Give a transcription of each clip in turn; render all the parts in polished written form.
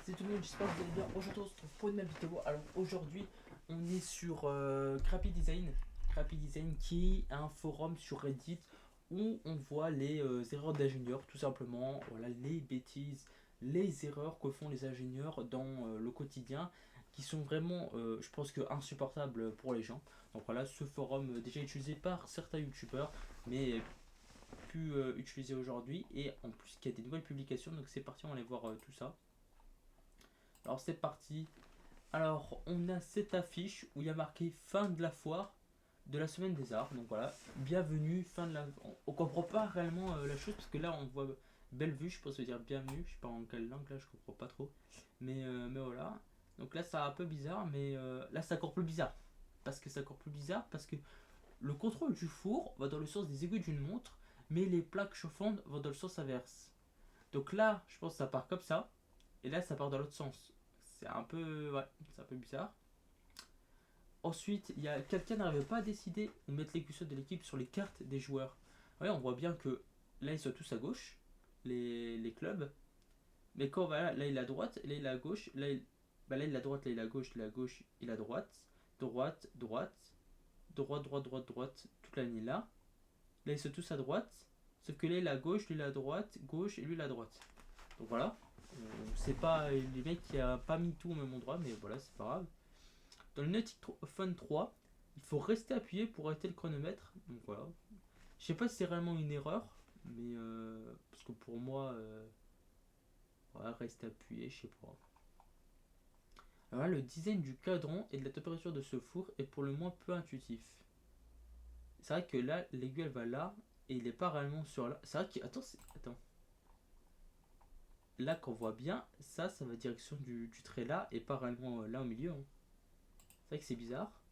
Salut tout le monde, j'espère que vous allez bien. Aujourd'hui on se retrouve pour une nouvelle vidéo. Alors aujourd'hui on est sur Crappy Design. Crappy Design qui est un forum sur Reddit où on voit les erreurs d'ingénieurs tout simplement. Voilà les bêtises, les erreurs que font les ingénieurs dans le quotidien qui sont vraiment je pense que insupportables pour les gens. Donc voilà ce forum déjà utilisé par certains youtubeurs mais plus utilisé aujourd'hui et en plus il y a des nouvelles publications donc c'est parti on va aller voir tout ça. Alors c'est parti. Alors on a cette affiche où il y a marqué fin de la foire de la semaine des arts. Donc voilà, bienvenue, fin de la. On comprend pas réellement la chose parce que là on voit belle vue, je pense dire bienvenue, je sais pas en quelle langue là, je comprends pas trop. Mais voilà. Donc là c'est un peu bizarre, mais là c'est encore plus bizarre. Parce que c'est encore plus bizarre parce que le contrôle du four va dans le sens des aiguilles d'une montre, mais les plaques chauffantes vont dans le sens inverse. Donc là, je pense que ça part comme ça, et là ça part dans l'autre sens. C'est un peu, ouais, c'est un peu bizarre. Ensuite, il y a quelqu'un n'arrive pas à décider où mettre les cuissons de l'équipe sur les cartes des joueurs. Ouais, on voit bien que là ils sont tous à gauche, les clubs. Mais quand voilà, là il est à droite, là il est à gauche, là il est à droite, là il est à gauche, là à gauche, il est à droite, droite, droite, droite, droite, droite, droite, toute la ligne là. Là ils sont tous à droite, sauf que là il est à gauche, lui il est à droite, gauche et lui il est à droite. Donc voilà, c'est pas les mecs qui a pas mis tout au même endroit, mais voilà, c'est pas grave. Dans le Nautic Fun 3, il faut rester appuyé pour arrêter le chronomètre. Donc voilà. Je sais pas si c'est réellement une erreur, mais parce que pour moi, ouais, rester appuyé, je sais pas. Alors là, le design du cadran et de la température de ce four est pour le moins peu intuitif. C'est vrai que là, l'aiguille elle va là et il est pas réellement sur là. C'est vrai que attends, attends. Là qu'on voit bien, ça va direction du trait là et pas réellement là au milieu, hein. C'est vrai que c'est bizarre.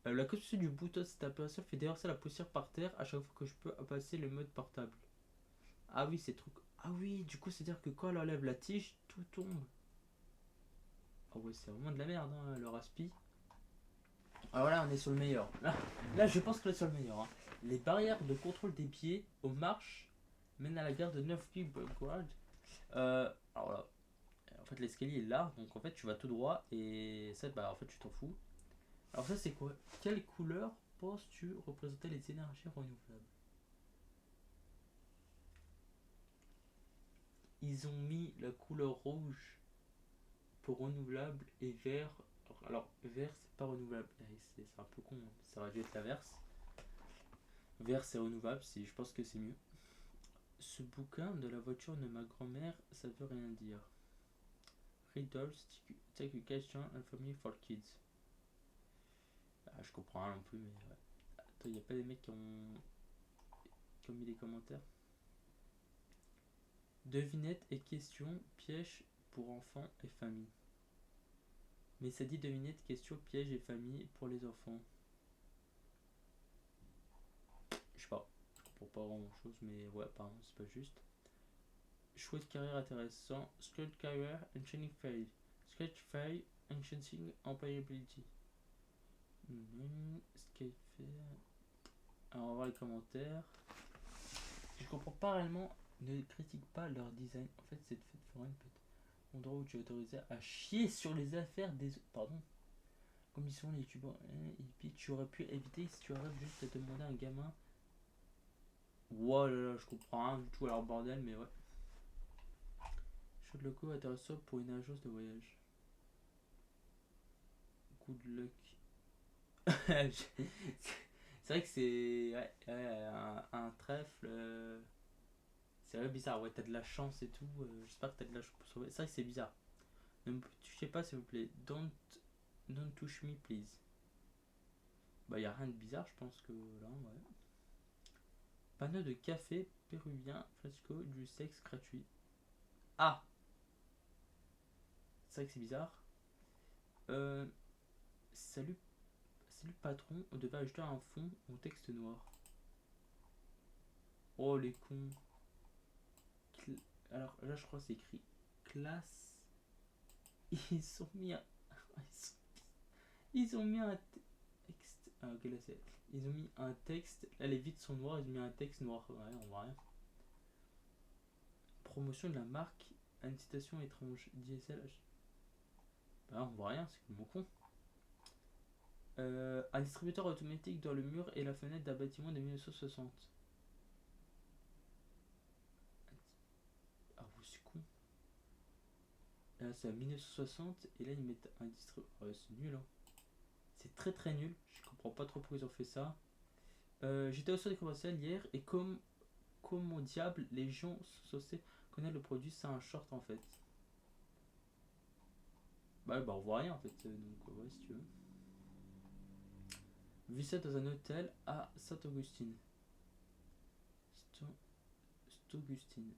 La construction du bouton de cette opération fait déverser la poussière par terre à chaque fois que je peux passer le mode portable. Ah oui, c'est trop. Ah oui, du coup, c'est-à-dire que quand elle enlève la tige, tout tombe. Ah ouais, c'est vraiment de la merde, hein, le raspi. Alors là, on est sur le meilleur. Là je pense que là, sur le meilleur, hein. Les barrières de contrôle des pieds aux marches mènent à la gare de Neufville Boulevard. Alors là, en fait, l'escalier est là, donc en fait, tu vas tout droit et ça, bah en fait, tu t'en fous. Alors ça, c'est quoi? Quelle couleur penses-tu représenter les énergies renouvelables? Ils ont mis la couleur rouge pour renouvelable et vert. Alors, vert, c'est pas renouvelable. C'est un peu con, hein. Ça aurait dû être l'inverse. Vert, c'est renouvelable, je pense que c'est mieux. Ce bouquin de la voiture de ma grand-mère, ça veut rien dire. Riddles, take a question and family for kids. Ah, je comprends rien non plus, mais ouais. Attends, y a pas des mecs qui ont mis des commentaires? Devinette et question, piège pour enfants et famille. Mais ça dit devinette, question, piège et famille pour les enfants. Je sais pas, je comprends pas grand chose, mais ouais, apparemment c'est pas juste. Choix de carrière intéressant. Skilled career, enchaîning fail. Sketch fail, enhancing employability. Skate fail. Alors on va voir les commentaires. Je comprends pas réellement. Ne critique pas leur design. En fait, cette fête foraine peut être endroit où tu es autorisé à chier sur les affaires des. Pardon. Comme ils sont les youtubeurs. Et puis tu aurais pu éviter si tu arrives juste à demander à un gamin. Wow là là, je comprends rien du tout à leur bordel, mais ouais. Choix de loco intéressant pour une agence de voyage. Good luck. C'est vrai que c'est ouais, un trèfle. C'est vrai bizarre. Ouais, t'as de la chance et tout. J'espère que t'as de la chance pour sauver. C'est vrai que c'est bizarre. Ne me touchez pas, s'il vous plaît. Don't touch me, please. Bah, y a rien de bizarre, je pense que là, ouais. Panneau de café péruvien, fresco, du sexe gratuit. Ah! C'est vrai que c'est bizarre. Euh, salut, salut patron, on devait ajouter un fond au texte noir. Oh les cons. Alors là, je crois que c'est écrit classe. Ils ont mis un. Ils ont mis un texte. Ah, ok, là c'est. Ils ont mis un texte. Là, les vitres sont noires, ils ont mis un texte noir. Ouais, on voit rien. Promotion de la marque Incitation étrange. Diesel. Bah, on voit rien, c'est complètement con. Un distributeur automatique dans le mur et la fenêtre d'un bâtiment de 1960. Ah ouais, c'est con. Là, c'est à 1960 et là, ils mettent un distributeur. Ouais, c'est nul, hein. C'est très très nul. Je comprends pas trop pourquoi ils ont fait ça. J'étais au centre commercial hier et comme au diable, les gens sont censés connaître le produit, c'est un short en fait. Bah, on voit rien en fait. Donc, ouais, si tu veux. Vu ça dans un hôtel à Saint-Augustine. Saint-Augustine.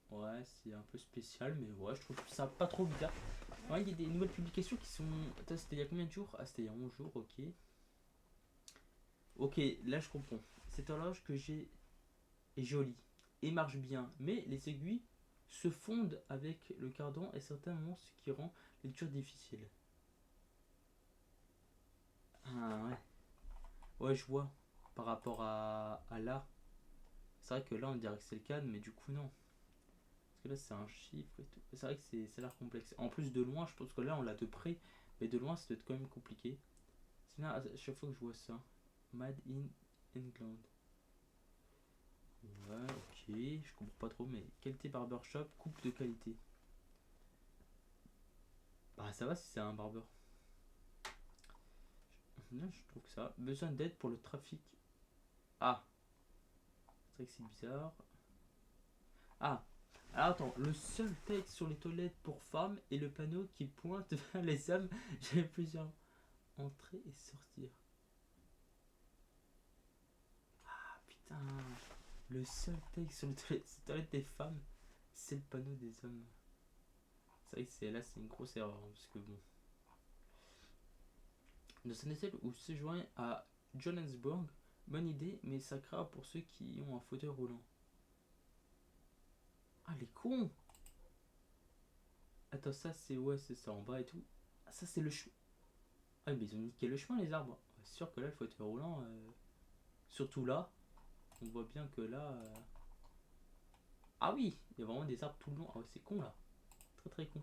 Ouais, c'est un peu spécial, mais ouais, je trouve ça pas trop bizarre. Ouais, il y a des nouvelles publications qui sont. Attends, c'était il y a combien de jours? Ah, c'était il y a 11 jours, ok. Ok, là je comprends. Cette horloge que j'ai est jolie et marche bien, mais les aiguilles se fondent avec le cardan et certains moments, ce qui rend les lecture difficile. Ah ouais. Ouais, je vois. Par rapport à là. C'est vrai que là on dirait que c'est le cas, mais du coup non. Parce que là c'est un chiffre et tout. C'est vrai que ça a l'air complexe. En plus de loin, je pense que là on l'a de près, mais de loin ça doit être quand même compliqué. C'est là, à chaque fois que je vois ça. Made in England. Ouais, ok, je comprends pas trop, mais qualité barbershop, coupe de qualité. Bah ça va si c'est un barber. Non, je trouve que ça va. Besoin d'aide pour le trafic. Ah, c'est vrai que c'est bizarre. Ah, alors attends, le seul texte sur les toilettes pour femmes est le panneau qui pointe vers les hommes. J'ai plusieurs entrer et sortir. Ah putain, le seul texte sur les toilettes des femmes, c'est le panneau des hommes. C'est vrai que c'est une grosse erreur, hein, parce que bon. Dans un hôtel où se joint à Johannesburg, bonne idée, mais ça craint pour ceux qui ont un fauteuil roulant. Ah les cons. Attends, ça c'est ouais, c'est ça en bas et tout. Ah, ça c'est le chemin. Ah mais ils ont niqué le chemin les arbres. C'est sûr que là le fauteuil roulant, surtout là, on voit bien que là. Ah oui, il y a vraiment des arbres tout le long. Ah ouais, c'est con là. Très très con.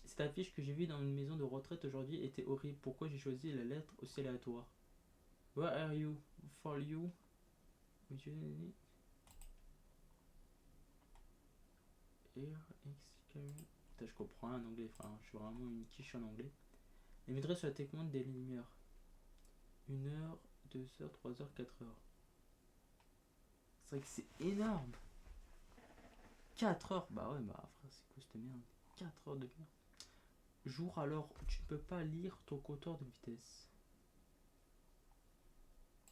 Cette affiche que j'ai vue dans une maison de retraite aujourd'hui était horrible. Pourquoi j'ai choisi la lettre aussi aléatoire? Where are you? For you? Putain, je comprends rien en anglais, enfin, je suis vraiment une quiche en anglais. Les maîtresses sur la télécommande des lumières. 1 heure, 2 heures, 3 heures, 4 heures. C'est vrai que c'est énorme. 4 heures. Bah ouais, bah frère, c'est quoi cette merde? 4 heures de merde. Jour alors, tu ne peux pas lire ton compteur de vitesse.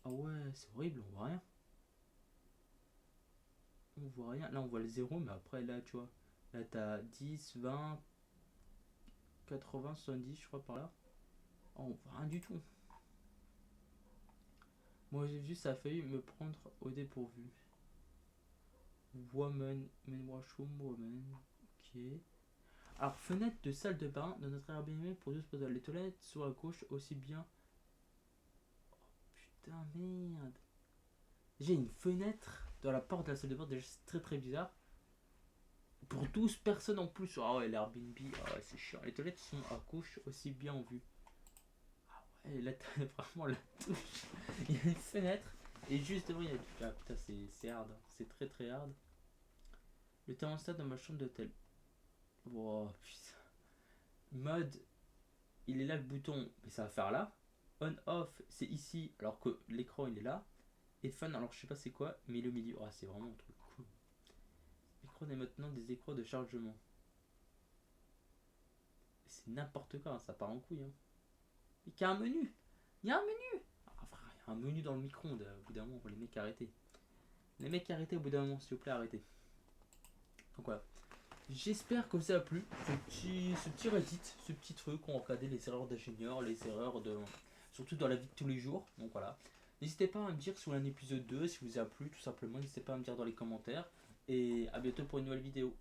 Ah ouais, c'est horrible, on voit rien. On voit rien. Là, on voit le zéro, mais après, là, tu vois. Là, t'as 10, 20, 80, 70, je crois, par là. Oh, on voit rien du tout. Moi, j'ai vu, ça a failli me prendre au dépourvu. Woman, men washroom, woman. Ok. Alors, fenêtre de salle de bain de notre Airbnb pour 12 personnes. Les toilettes sont à gauche aussi bien. Putain, merde. J'ai une fenêtre dans la porte de la salle de bain, déjà c'est très très bizarre. Pour 12 personnes en plus. Ah ouais, l'Airbnb, ah ouais, c'est chiant. Les toilettes sont à gauche aussi bien en vue. Ah ouais, là t'as vraiment la touche. Il y a une fenêtre et juste devant il y a du. Ah putain, c'est hard. Hein. C'est très très hard. Le thermostat dans ma chambre d'hôtel. Oh putain. Mode, il est là le bouton, mais ça va faire là. On off, c'est ici, alors que l'écran il est là. Et fun, alors je sais pas c'est quoi, mais il est au milieu. Ah, c'est vraiment un truc cool. Écran est maintenant des écrans de chargement. C'est n'importe quoi, hein, ça part en couille. Hein. Et qu'il y a un menu. Il y a un menu. Ah frère, il y a un menu dans le micro-ondes. Au bout d'un moment, les mecs arrêtez. Les mecs arrêtez au bout d'un moment, s'il vous plaît, arrêtez. Donc voilà. J'espère que ça a plu. Ce petit Reddit, ce petit truc, on regardait les erreurs d'ingénieurs, les erreurs de. Surtout dans la vie de tous les jours. Donc voilà. N'hésitez pas à me dire sur un épisode 2 si vous a plu, tout simplement. N'hésitez pas à me dire dans les commentaires. Et à bientôt pour une nouvelle vidéo.